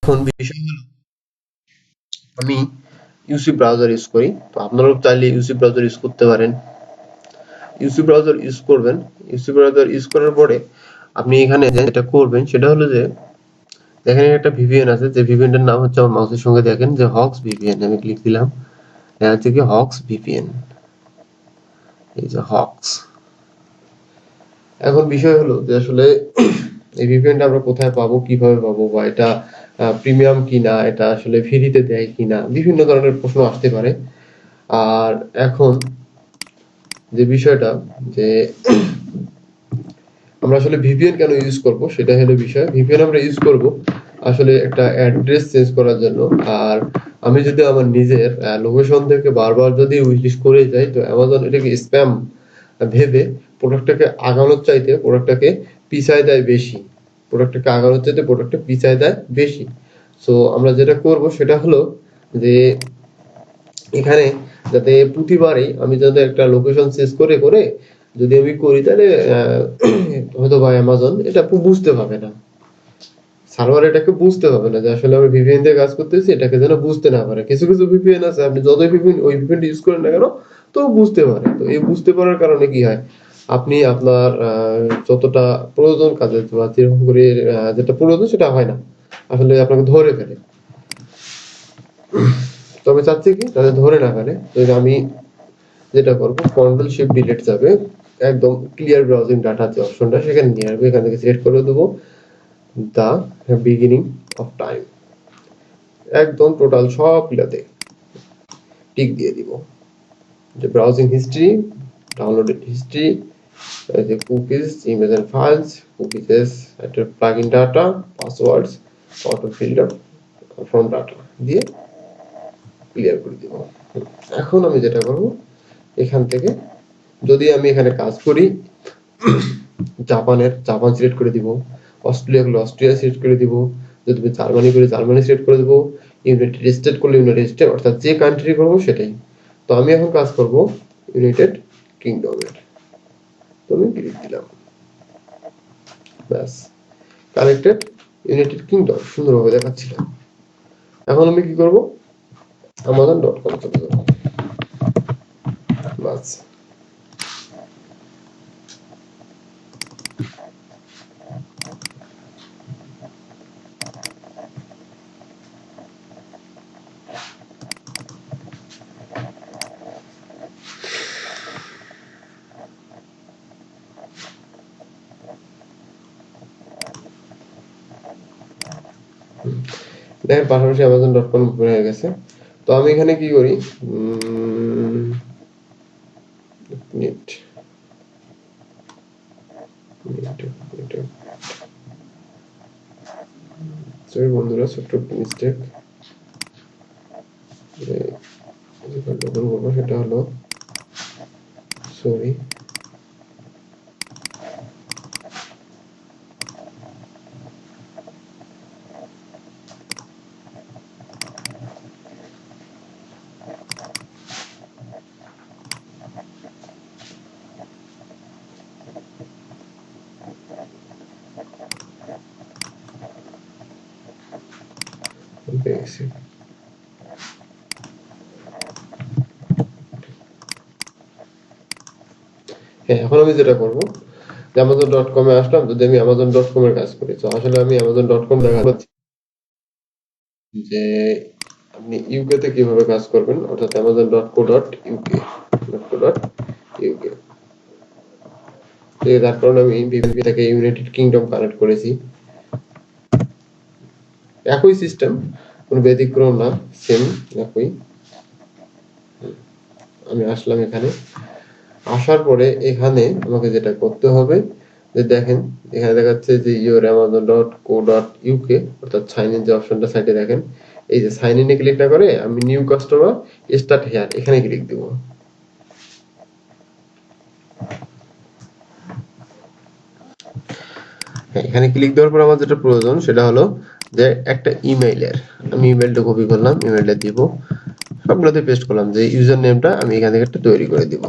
এখন বিষয় হলো আমি ইউসি ব্রাউজার ইউজ করি। তো আপনারাও চাইলে ইউসি ব্রাউজার ইউজ করতে পারেন। ইউসি ব্রাউজার ইউজ করবেন। ইউসি ব্রাউজার ইউজ করার পরে আপনি এখানে যেটা করবেন সেটা হলো যে দেখেন একটা ভিপিএন আছে, যে ভিপিএনটার নাম হচ্ছে আমার মাউসের সঙ্গে দেখেন যে হক্স ভিপিএন। আমি ক্লিক দিলাম, দেখা যাচ্ছে কি হক্স ভিপিএন, এই যে হক্স। এখন বিষয় হলো যে আসলে এই ভিপিএনটা আমরা কোথায় পাবো, কিভাবে পাবো, বা এটা প্রিমিয়াম কিনা, এটা আসলে ফ্রিতে দেয় কিনা, বিভিন্ন ধরনের প্রশ্ন আসতে পারে। আর এখন যে বিষয়টা যে আমরা আসলে ভিপিএন কেন ইউজ করব সেটা হলো বিষয়। ভিপিএন আমরা ইউজ করব আসলে একটা অ্যাড্রেস চেঞ্জ করার জন্য। আর আমি যদি আমার নিজের লোকেশন থেকে বারবার যদি উইশলিস্ট করে যাই, তো অ্যামাজন এটাকে স্প্যাম ভেবে প্রোডাক্টটাকে আগানোর চাইতে প্রোডাক্টটাকে পিছায় দেয় বেশি। প্রোডাক্টটাকে আগানোর চাইতে প্রোডাক্টটা পিছায় দেয় বেশি। সো আমরা যেটা করব সেটা হলো যে এখানে যাতে প্রতিবারই আমি যাতে একটা লোকেশন চেঞ্জ করে করে যদি আমি করি, তাহলে হয়তো বা অ্যামাজন এটা বুঝতে পারবে না, সার্ভার এটাকে বুঝতে পারবে না যে আসলে আমি ভিপিএন দিয়ে কাজ করতেছি, এটাকে যেন বুঝতে না পারে। কিছু কিছু ভিপিএন আছে আপনি যতই ভিপিএন ওই ভিপিএন ইউজ করেন না কেন, তো বুঝতে পারে। তো এই বুঝতে পারার কারণে কি হয়, আপনি আপনার যতটা প্রয়োজন কাজে বা যেরকম করে যেটা প্রয়োজন সেটা হয় না, আসলে আপনাকে ধরে ফেলে। তবে চাচ্ছি কি তাদের ধরে না ফেলে। তো আমি যেটা করব, কন্ট্রোল শিফট ডিলিট যাবে, একদম ক্লিয়ার ব্রাউজিং ডাটা যে অপশনটা সেখানে নিয়ে আসবে। এখান থেকে সিলেক্ট করে দেবো দা বিগিনিং অফ টাইম, একদম টোটাল সবগুলাতে টিক দিয়ে দিব। যে ব্রাউজিং হিস্ট্রি, ডাউনলোডেড হিস্ট্রি, যে কুকিজ, ইমেজ এন্ড ফাইলস, কুকিজেস, একটা plugin data, passwords, auto filled up from data দিয়ে ক্লিয়ার করে দিব। এখন আমি যেটা করব, এখান থেকে যদি আমি এখানে কাজ করি, জাপান সিলেক্ট করে দিব, অস্ট্রেলিয়া করলে অস্ট্রেলিয়া সিলেক্ট করে দিব, যদি আমি জার্মানি করি জার্মানি সিলেক্ট করে দেবো, ইউনাইটেড স্টেট করলে ইউনাইটেড স্টেট, অর্থাৎ যে কান্ট্রি করবো সেটাই। তো আমি এখন কাজ করব ইউনাইটেড কিংডমের। তো আমি ক্লিক দিলাম, ব্যাস কানেক্টেড ইউনাইটেড কিংডম সুন্দরভাবে দেখাচ্ছিল। এখন আমি কি করব, amazon.com চলে যাব, বাস। দেখেন পাশাপাশি amazon.com ওপেন হয়ে গেছে। তো আমি এখানে কি করি, মিনিট সরি বন্ধুরা, ছোট্ট একটা মিস্টেক। যেটা করবো সেটা হলো, সরি, পেয়েছি। হ্যাঁ, এখন আমি যেটা করবো যে amazon.com এ আসলাম। যদি আমি amazon.com এর কাজ করি, তো আসলে আমি amazon.com দেখাচ্ছি যে আপনি ইউকে তে কিভাবে কাজ করবেন, অর্থাৎ amazon.co.uk। তার কারণে আমি ভিপি থেকে ইউনাইটেড কিংডম কানেক্ট করেছি। একই সিস্টেম, কোনো ব্যতিক্রম না, সেম একই। আমি আসলাম এখানে, আসার পরে এখানে আমাকে যেটা করতে হবে যে দেখেন এখানে দেখাচ্ছে যে yoramazon.co.uk, অর্থাৎ সাইন ইন যে অপশনটা সাইডে দেখেন, এই যে সাইন ইনে ক্লিক না করে আমি নিউ কাস্টমার স্টার্ট হিয়ার এখানে ক্লিক দিব। এখানে ক্লিক দেওয়ার পর আমার যেটা প্রয়োজন সেটা হলো যে একটা ইমেইলের, আমি ইমেইলটা কপি করলাম, ইমেইলটা দিব, সবগুলোতে পেস্ট করলাম, যে ইউজার নেমটা আমি এখান থেকে একটা তৈরি করে দিব।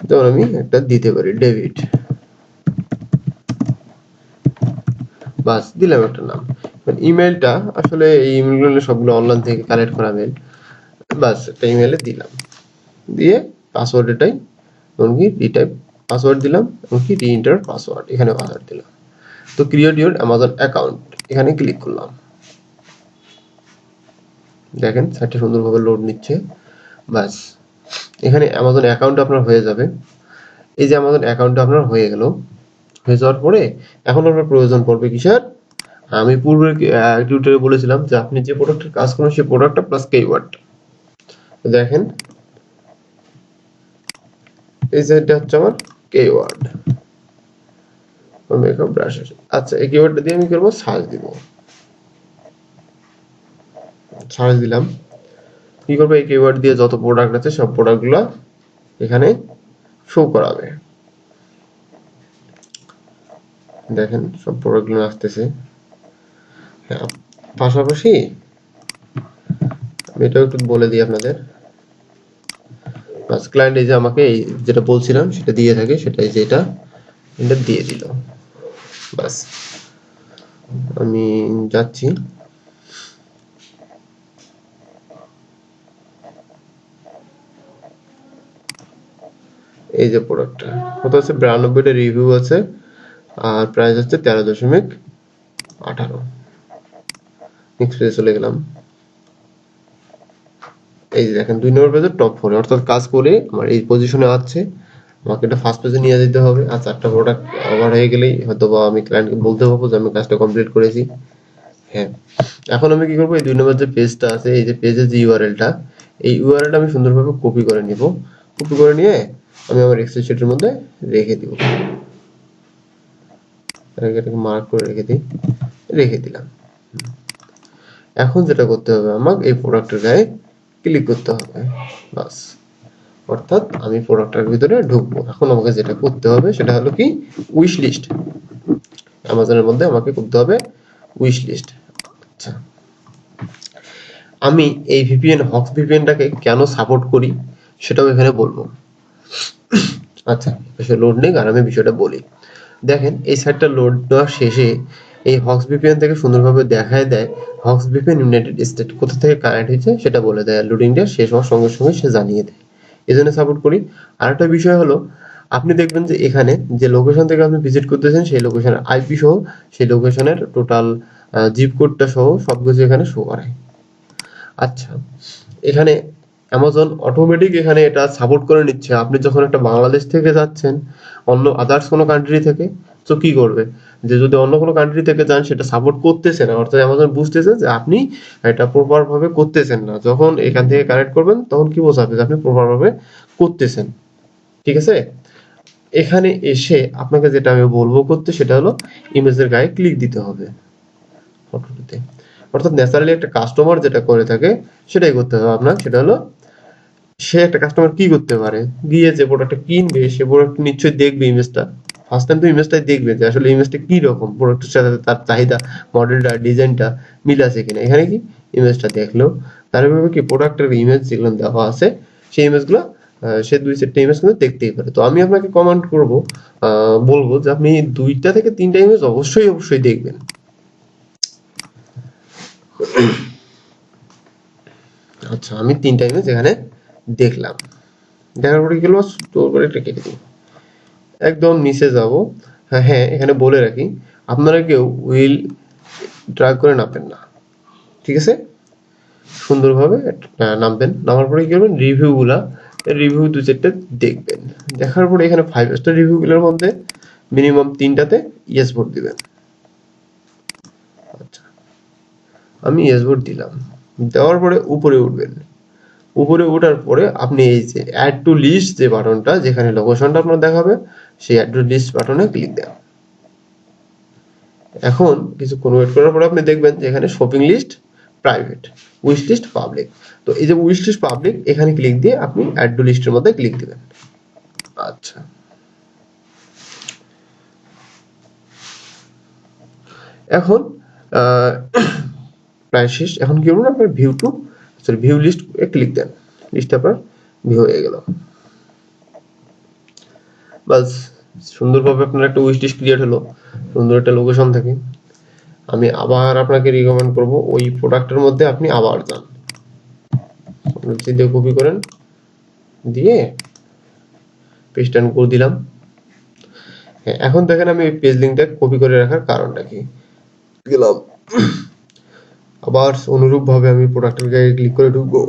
যেমন আমি একটা দিতে পারি ডেভিড, বাস দিলাম একটা নাম। ইমেলটা আসলে এই ইমেলগুলো সবগুলো অনলাইন থেকে কালেক্ট করা মেল। বাস একটা ইমেলে দিলাম, দিয়ে পাসওয়ার্ড এটাই এমনকি রিটাইপ পাসওয়ার্ড দিলাম, এমনকি রিএন্টার পাসওয়ার্ড এখানে পাসওয়ার্ড দিলাম। তো ক্রিয়েট ইউর অ্যামাজন অ্যাকাউন্ট এখানে ক্লিক করলাম। দেখেন সাইটটা সুন্দরভাবে লোড নিচ্ছে। বাস এখানে অ্যামাজন অ্যাকাউন্ট আপনার হয়ে যাবে। এই যে অ্যামাজন অ্যাকাউন্টটা আপনার হয়ে গেল, হয়ে যাওয়ার পরে এখন আপনার প্রয়োজন পড়বে কিসের? আমি পূর্বে টিউটোরিয়ালে বলেছিলাম যে আপনি যে প্রোডাক্টের কাজ করেন সেই প্রোডাক্টটা প্লাস কিওয়ার্ড। দেখেন এই যে এটা হচ্ছে আমার কিওয়ার্ড মেকআপ ব্রাশ। আচ্ছা এই কিওয়ার্ডটা দিয়ে আমি করব সার্চ দিব। সার্চ দিলাম, কি করবে এই কিওয়ার্ড দিয়ে যত প্রোডাক্ট আছে সব প্রোডাক্টগুলো এখানে শো করাবে। দেখেন সব প্রোডাক্টগুলো আসতেছে। হ্যাঁ, পাশাপাশি আমি এটাও একটু বলে দিই আপনাদের। বাস ক্লায়েন্ট এই যে আমাকে এই যেটা বলছিলাম সেটা দিয়ে থাকে, সেটাই যেটা এটা দিয়ে দিল। বাস আমি যাচ্ছি, এই যে প্রোডাক্টটা কত আছে, 92টা রিভিউ আছে আর প্রাইস হচ্ছে 13.18। নেক্সট পেজে চলে গেলাম। এই যে দেখেন 2 নম্বর পেজে টপ 4 অর্থাৎ কাজ করে আমার এই পজিশনে আছে, আমাকে এটা ফার্স্ট পেজে নিয়ে যেতে হবে। আর 4টা প্রোডাক্ট কভার হয়ে গেলেই হয়তোবা আমি ক্লায়েন্টকে বলতে পারবো যে আমি কাজটা কমপ্লিট করেছি। হ্যাঁ, এখন আমি কি করব, এই 2 নম্বর যে পেজটা আছে, এই যে পেজের যে ইউআরএলটা, এই ইউআরএলটা আমি সুন্দরভাবে কপি করে নিব। কপি করে নিয়ে আমি আমার এক্সেল শিটের মধ্যে রেখে দিব। এটাকে মার্ক করে রেখে দিলাম। এখন যেটা করতে হবে, আমাকে এই প্রোডাক্টের গায়ে ক্লিক করতে হবে। বাস অর্থাৎ আমি প্রোডাক্টের ভিতরে ঢুকবো। এখন আমাকে যেটা করতে হবে সেটা হলো কি উইশ লিস্ট। অ্যামাজনের মধ্যে আমাকে করতে হবে উইশ লিস্ট। আচ্ছা, আমি এই ভিপিএন হক্স ভিপিএনটাকে কেন সাপোর্ট করি সেটাও এখানে বলবো। আচ্ছা বিষয় লোড নেই আর আমি বিষয়টা বলি। দেখেন এই সাইটটা লোড দেওয়ার শেষে এই হক্স ভিপিএন থেকে সুন্দরভাবে দেখায় দেয় হক্স ভিপিএন ইউনাইটেড স্টেট কোথা থেকে কানেক্ট হয়েছে সেটা বলে দেয়। লোডিংটা শেষ হওয়ার সঙ্গে সঙ্গে সে জানিয়ে দেয়, এই জন্য সাপোর্ট করি। আরেকটা বিষয় হলো আপনি দেখবেন যে এখানে যে লোকেশন থেকে আপনি ভিজিট করতেছেন সেই লোকেশনের আইপি সহ সেই লোকেশনের টোটাল জিপ কোডটা সহ সবকিছু এখানে শো করায়। আচ্ছা এখানে অ্যামাজন অটোমেটিক এখানে এটা সাপোর্ট করে নিচ্ছে। আপনি যখন একটা বাংলাদেশ থেকে যাচ্ছেন অন্য আদার্স কোনো কান্ট্রি থেকে, তো কি করবে যে যদি অন্য কোনো কান্ট্রি থেকে যান সেটা সাপোর্ট করতেছে না, অর্থাৎ অ্যামাজন বুঝতেছে যে আপনি এটা প্রপার ভাবে করতেছেন না। যখন এখান থেকে কানেক্ট করবেন তখন কি বোঝাবে যে আপনি প্রপার ভাবে করতেছেন। ঠিক আছে, এখানে এসে আপনাকে যেটা আমি বলবো করতে সেটা হলো ইমেজের গায়ে ক্লিক দিতে হবে ফটোতে। অর্থাৎ ন্যাচারালি একটা কাস্টমার যেটা করে থাকে সেটাই করতে হবে আপনার। সেটা হলো সে একটা কাস্টমার কি করতে পারে, গিয়ে যে প্রোডাক্টটা কিনবে সে প্রোডাক্ট নিশ্চয়ই দেখবে ইমেজটা। ফার্স্ট টাইম তো ইমেজটাই দেখবে যে আসলে ইমেজটা কি রকম, প্রোডাক্টের সাথে তার চাহিদা, মডেলটা, ডিজাইনটা মিল আছে কিনা। এখানে কি ইমেজটা দেখলো, তারপরে কি প্রোডাক্টের ইমেজ যেগুলো দেওয়া আছে সেই ইমেজগুলো সে 2-4টা ইমেজ কিন্তু দেখতেই পারে। তো আমি আপনাকে কমেন্ট করব, বলবো যে আপনি 2টা থেকে 3টা ইমেজ অবশ্যই দেখবেন। আচ্ছা আমি 3টা ইমেজ এখানে দেখলাম, দেখার পরে কি করবো, স্টোর করে রেখে দিব। একদম নিচে যাব। হ্যাঁ এখানে বলে রাখি আপনারা কেউ হুইল ড্র্যাগ করে নামবেন না, ঠিক আছে? সুন্দরভাবে নামবেন। নামার পরে কি করবেন, রিভিউ 2-4টা দেখবেন। দেখার পরে এখানে 5 স্টার রিভিউগুলোর মধ্যে মিনিমাম 3টাতে ইয়েস ভোট দিবেন। আচ্ছা আমি ইয়েস ভোট দিলাম। দেওয়ার পরে উপরে উঠবেন। উপরে ওঠার পরে আপনি এই যে অ্যাড টু লিস্ট যে বাটনটা, যেখানে লোকেশনটা আপনার দেখাবে, সেই অ্যাড টু লিস্ট বাটনে ক্লিক দেন। এখন কিছুক্ষণ ওয়েট করার পরে আপনি দেখবেন যে এখানে shopping list private, wish list public. তো এই যে উইশ লিস্ট পাবলিক এখানে ক্লিক দিয়ে আপনি অ্যাড টু লিস্টের মধ্যে ক্লিক দিবেন। আচ্ছা এখন প্রায় শেষ। এখন কি করবেন, আপনার ভিউ লিস্ট এ ক্লিক দেন। লিস্ট আপনার ভিউ হয়ে গেল। বাস সুন্দরভাবে আপনার একটা উইশ লিস্ট ক্রিয়েট হলো সুন্দর একটা লোকেশন থেকে। আমি আবার আপনাকে রিকমেন্ড করব ওই প্রোডাক্টের মধ্যে আপনি আবার যান, দিয়ে কপি করেন, দিয়ে পেস্ট টার্ন করে দিলাম। হ্যাঁ, এখন দেখেন আমি এই পেজ লিংকটা কপি করে রাখার কারণটা কি, গেলাম আবার অনুরূপ ভাবে আমি প্রোডাক্টের গায়ে ক্লিক করে ঢুকবো।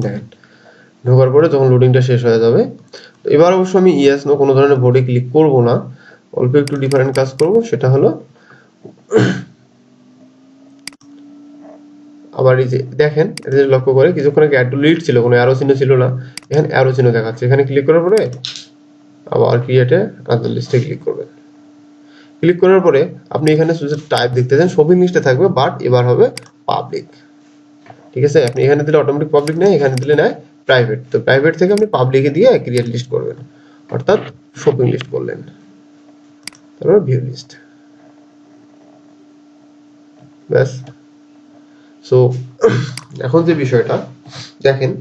দেখেন ঢোকার পরে যখন লোডিংটা শেষ হয়ে যাবে, এবার অবশ্য আমি ইয়েস নো কোনো ধরনের বোর্ডে ক্লিক করব না, অল্প একটু ডিফারেন্ট কাজ করব। সেটা হলো আবার এই যে দেখেন এটা যে লক্ষ্য করে কিছুক্ষণ আগে অ্যাড টু লিড ছিল, কোনো অ্যারো চিহ্ন ছিল না, এখানে অ্যারো চিহ্ন দেখাচ্ছে। এখানে ক্লিক করার পরে আবার ক্রিয়েটে আদার লিস্টে ক্লিক করবেন। ক্লিক করার পরে আপনি এখানে শুধু টাইপ দেখতেছেন শপিং লিস্টে থাকবে, বাট এবার হবে পাবলিক। ঠিক আছে, আপনি এখানে দিলে অটোমেটিক পাবলিক নেয়, এখানে দিলে নেয় প্রাইভেট। তো প্রাইভেট থেকে আপনি পাবলিকে দিয়ে ক্রিয়েট লিস্ট করবেন, অর্থাৎ শপিং লিস্ট করলেন, তারপর ভিউ লিস্ট, ব্যাস। সো এখন যে বিষয়টা দেখেন,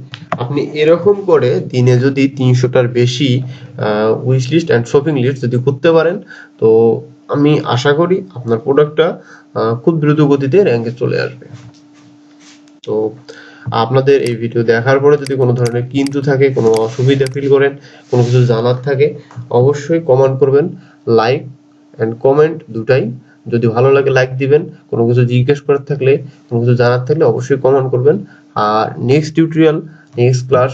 আপনি এরকম করে দিনে যদি 300টার বেশি wish list and shopping list যদি করতে পারেন, তো আমি আশা করি আপনার প্রোডাক্টটা খুব দ্রুত গতিতে র্যাঙ্কে চলে আসবে। তো আপনাদের এই ভিডিও দেখার পরে যদি কোনো ধরনের কিন্তু থাকে, কোনো অসুবিধা ফিল করেন, কোনো কিছু জানার থাকে, অবশ্যই কমেন্ট করবেন। লাইক এন্ড কমেন্ট দুটাই, যদি ভালো লাগে লাইক দিবেন, কোনো কিছু জিজ্ঞেস করার থাকলে, কোনো কিছু জানার থাকলে অবশ্যই কমেন্ট করবেন। আর নেক্সট টিউটোরিয়াল, নেক্সট ক্লাস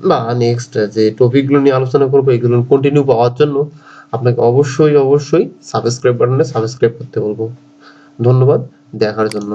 বা নেক্সট যে টপিকগুলো নিয়ে আলোচনা করবো, এগুলো কন্টিনিউ পাওয়ার জন্য আপনাকে অবশ্যই সাবস্ক্রাইব বাটনে সাবস্ক্রাইব করতে বলবো। ধন্যবাদ দেখার জন্য।